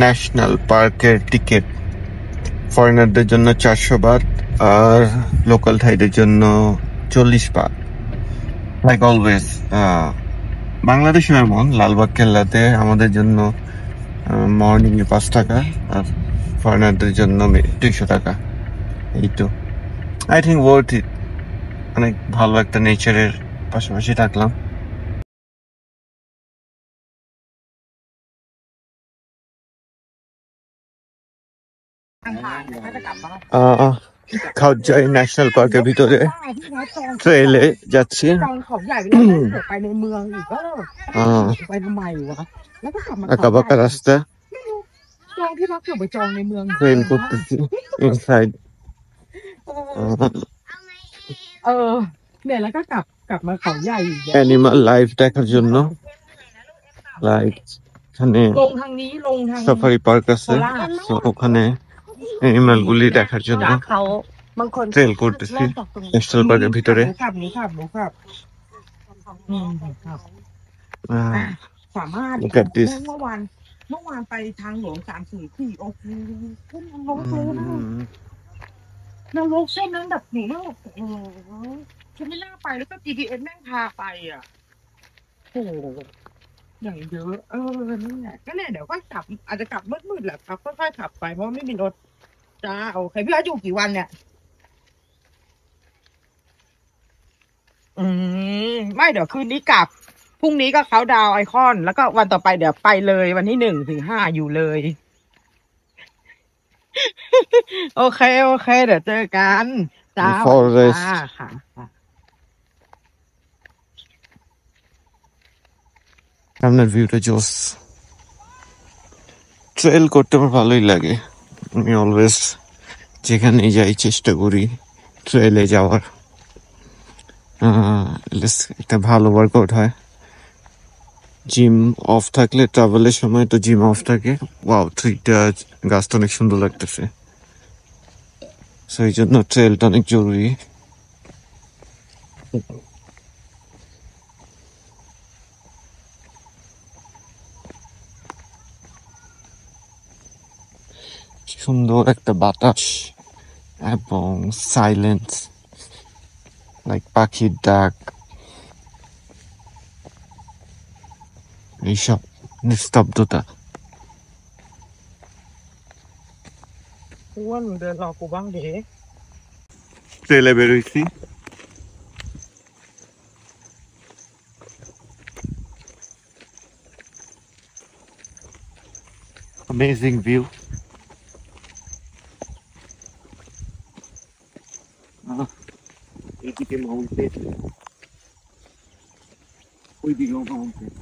National পার্কের ticket ফরেনারদের জন্য 400 but R local থাইদের জন্য 40 বাট। লাইক অলওয়েজ বাংলাদেশেও এমন, লালবাগ কেল্লাতে আমাদের জন্য মর্নিং এ 5 টাকা আর ফরেনারদের জন্য 200 টাকা। এই তো, আই থিঙ্ক ওয়ার্থ ইট। অনেক ভালো একটা নেচারের পাশাপাশি থাকলাম। খাওয়াই ন্যাশনাল পার্কের ভিতরে ট্রেলে যাচ্ছি। আঁকা বাঁকা রাস্তা, ট্রেল করতেছি ইনসাইড। অ্যানিমাল লাইফ দেখার জন্য, লাইক এখানে সাফারি পার্ক আছে, ওখানে অ্যানিমাল গুলি দেখার জন্য ট্রেল করতেছি ন্যাশনাল পার্কের ভিতরে। Look at this. เมื่อวานไปทางหลวง344โอ้โหขึ้นนรกเลยนรกเส้นนั้นแบบหนูว่าแบบโอ้โหฉันไม่น่าไปแล้วก็ GPS แม่งพาไปอ่ะโอ้โหอย่างเยอะนั่นแหละก็เนี่ยเดี๋ยวก็กลับอาจจะกลับมืดๆแหละครับค่อยๆขับไปเพราะไม่มีรถจ้าโอเคพี่ว่าอยู่กี่วันเนี่ยไม่เดี๋ยวคืนนี้กลับพรุ่งนี้ก็เขาดาวไอคอนแล้วก็วันต่อไปเดี๋ยวไปเลยวันที่1 ถึง 5อยู่เลยโอเคเดี๋ยวเจอกันจ้าค่ะসামনের ভিউটা জোস। ট্রেল করতে আমার ভালোই লাগে, আমি অলওয়েজ যেখানে যাই চেষ্টা করি ট্রেলে যাওয়ার। একটা ভালো ওয়ার্কআউট হয়। জিম অফ থাকলে, ট্রাভেলের সময় তো জিম অফ থাকে। ওয়াও, ট্রিটা গাছটা অনেক সুন্দর লাগতেছে, সেই জন্য ট্রেলটা অনেক জরুরি। সুন্দর একটা বাতাস এবং সাইলেন্স, লাইক পাখির ডাক, এইসব নিস্তব্ধতা।เดินรอกูบ้างดิট্রেলে বেরোইছি, amazing view. এইদিকে মাউন্টেন, ওইদিকেও মাউন্টেন।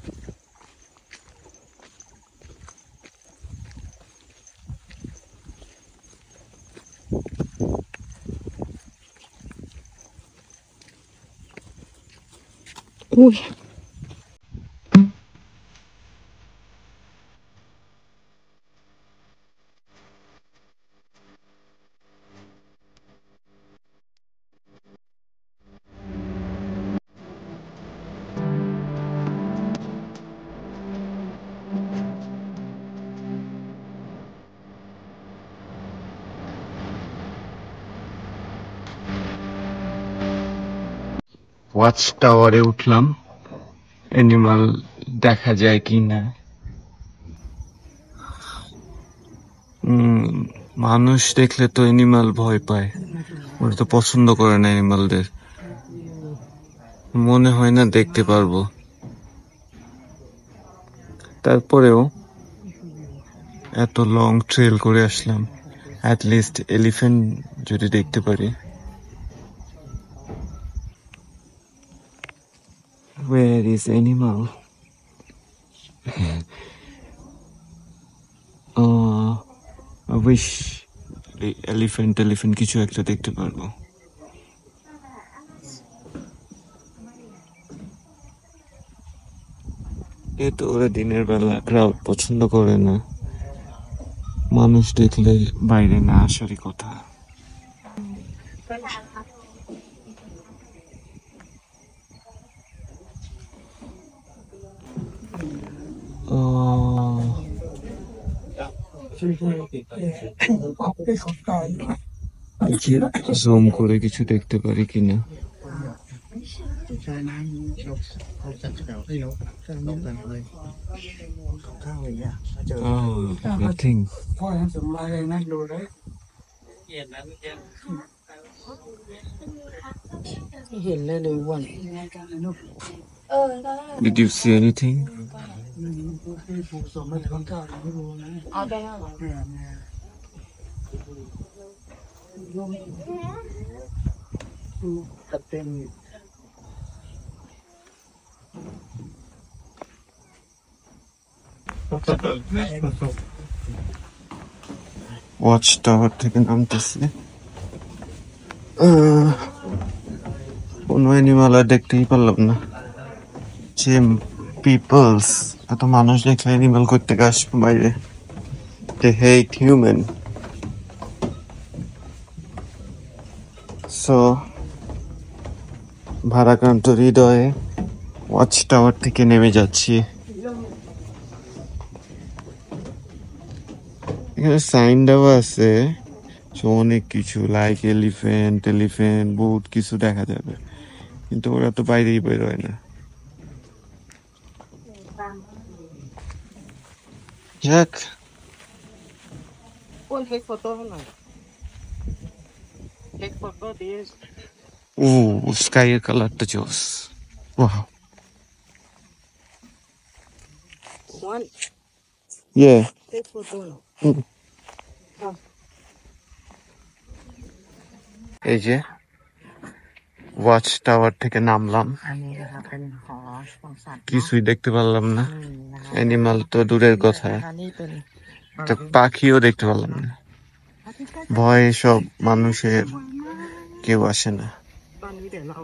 ওয়াচ টাওয়ারে উঠলাম, অ্যানিমাল দেখা যায় কি না। মানুষ দেখলে তো অ্যানিমাল ভয় পায়, ওরা তো পছন্দ করে না অ্যানিমালদের, মনে হয় না দেখতে পারবো। তারপরেও এত লং ট্রেল করে আসলাম, অ্যাটলিস্ট এলিফ্যান্ট যদি দেখতে পারি। Where is animal? I wish elephant কিছু একটা দেখতে পারবো। তো ওরা দিনের বেলা ক্রাউড পছন্দ করে না, মানুষ দেখলে বাইরে না আসারই কথা। জুম করে কিছু দেখতে পারি কিনা। Nothing. เห็นเลยเลยวัน Did you see anything? เอาได้แล้วเหรอ watch tower থেকে নামতেছি। কোনো অ্যানিমাল আর দেখতেই পারলাম না। যে পিপলস এত মানুষ দেখলে অ্যানিমাল করতে আসবে বাইরে। They hate human. So ভারাক্রান্ত হৃদয়ে ওয়াচ টাওয়ার থেকে নেমে যাচ্ছি। এখানে সাইন দেওয়া আছে অনেক কিছু, লাইক এলিফেন্ট বহুত কিছু দেখা যাবে, কিন্তু ওরা তো বাইরেই বেরোয় না। যাক,อ้วนเทคโฟโต้ให้หน่อยเทคโฟโต้ดิส ও স্কাইয়ের কালারটা জোস। ওয়াও,อ้วน ইয়ে। เทคโฟโต้ এই যে ওয়াচ টাওয়ার থেকে নামলাম, อันนี้นะครับเป็นหอของสัตว์ কিছুই দেখতে পারলাম না। นะครับ অ্যানিমাল তো দূরের কথা, อันนี้เป็น একটা পাখিও দেখতে পারলাম না। ভয়ে সব মানুষের কেউ আসে না। ตอนนี้เดี๋ยวเรา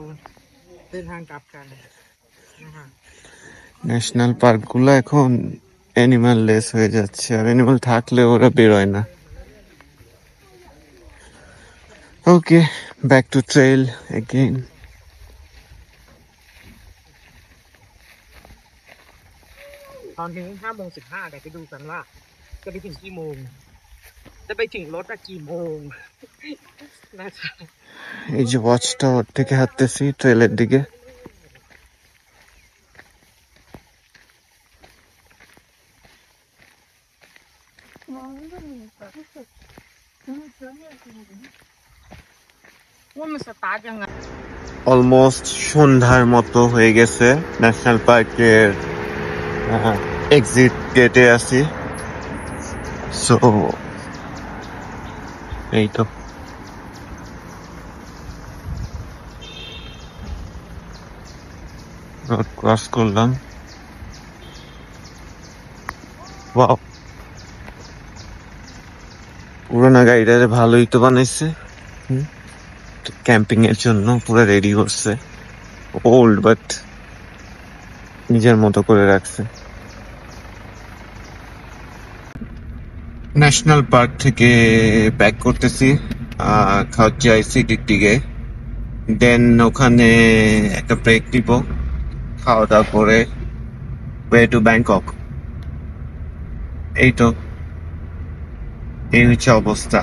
เดินทางกลับกันนะครับ ন্যাশনাল পার্ক গুলো এখন অ্যানিমাল লেস হয়ে যাচ্ছে, আর অ্যানিমাল থাকলে ওরা বেরোয় না। ওকে, ব্যাক টু ট্রেল এগেইন। ตอนนี้5:15เดี๋ยวไปดูกันว่าจะไปถึงกี่โมง จะไปถึงรถอะกี่โมงนะครับ এই যে ওয়াচ টাওয়ার থেকে হাঁটতেছি ট্রেলের দিকে।ว่ามันสตาร์ทยังไง অলমোস্ট সন্ধ্যার মতো হয়ে গেছে। ন্যাশনাল পার্কের এক্সিট গেটে আছি। সো এই তো রোড ক্রস করলাম। ওয়াও, পুরোনো গাড়িটা ভালোই তো বানাইছে, ক্যাম্পিং এর জন্য পুরো রেডি করছে। ওল্ড বাট নিজের মতো করে রাখছে। ন্যাশনাল পার্ক থেকে ব্যাক করতেছি খাওয়াই সিটির দিকে। দেন ওখানে একটা ব্রেক দিব, খাওয়া দাওয়া করে ওয়ে টু ব্যাংকক। এই তো, এই হচ্ছে অবস্থা।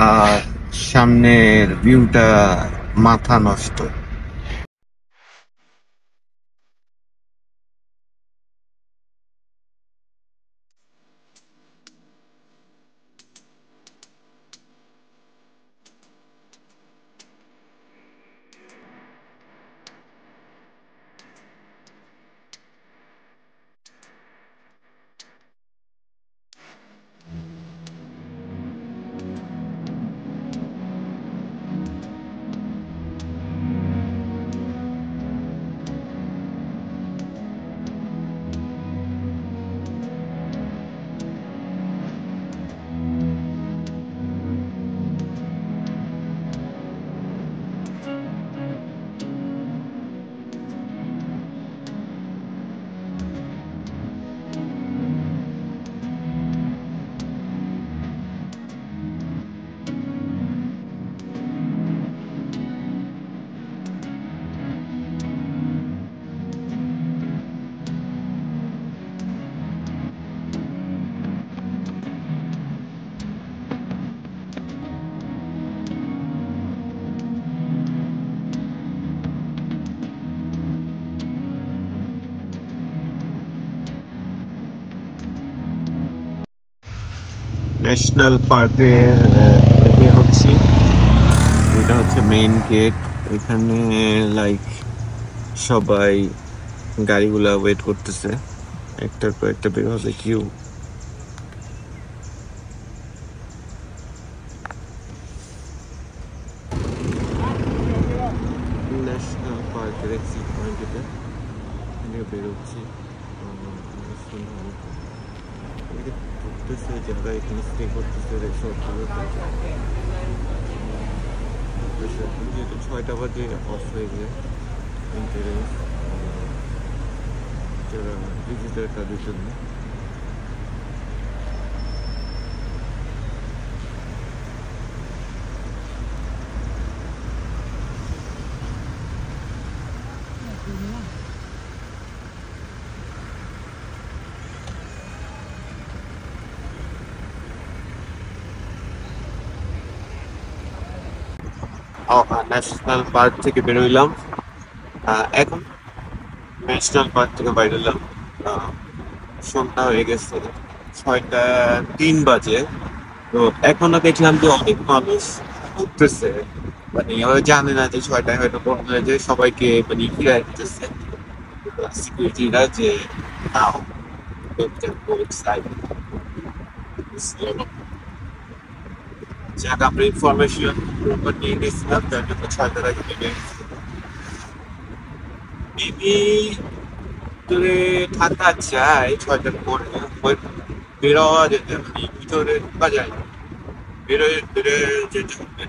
আর সামনের ভিউটা মাথা নষ্ট। ন্যাশনাল পার্কে বের হচ্ছি। এটা হচ্ছে মেইন গেট। এখানে লাইক সবাই গাড়িগুলা ওয়েট করতেছে, একটার পর একটা বের হবে কিউ। ন্যাশনাল পার্কের এক্সিট পয়েন্ট এটা, এখানে বেরোচ্ছি। ঢুকতেছে যারা এখানে স্টে করতেছে রিসোর্টগুলোতে। যেহেতু 6টা বাজে অফ হয়ে যায় এন্ট্রান্স যারা ভিজিটার তাদের জন্য। ন্যাশনাল পার্ক থেকে বেরোইলাম। এখন ন্যাশনাল পার্ক থেকে বাইরেলাম। সন্ধ্যা হয়ে গেছে, 6টা 3 বাজে। তো এখনো দেখলাম যে অনেক মানুষ ঘুরতেছে, মানে ওরা জানে না যে 6টায় হয়তো বন্ধ হয়ে যায়, সবাইকে মানে ফিরাই দিতেছে সিকিউরিটিরা যে নাও যাক আমরা ইনফরমেশন নিয়ে গেছিলাম, তার জন্য 6টার আগে নেমে মেবি ভিতরে থাকা যায় 6টার পরে, বেরোয়া যেতে মানে ভিতরে ঢোকা যায়, বেরোয় বেরোয় যেতে হবে।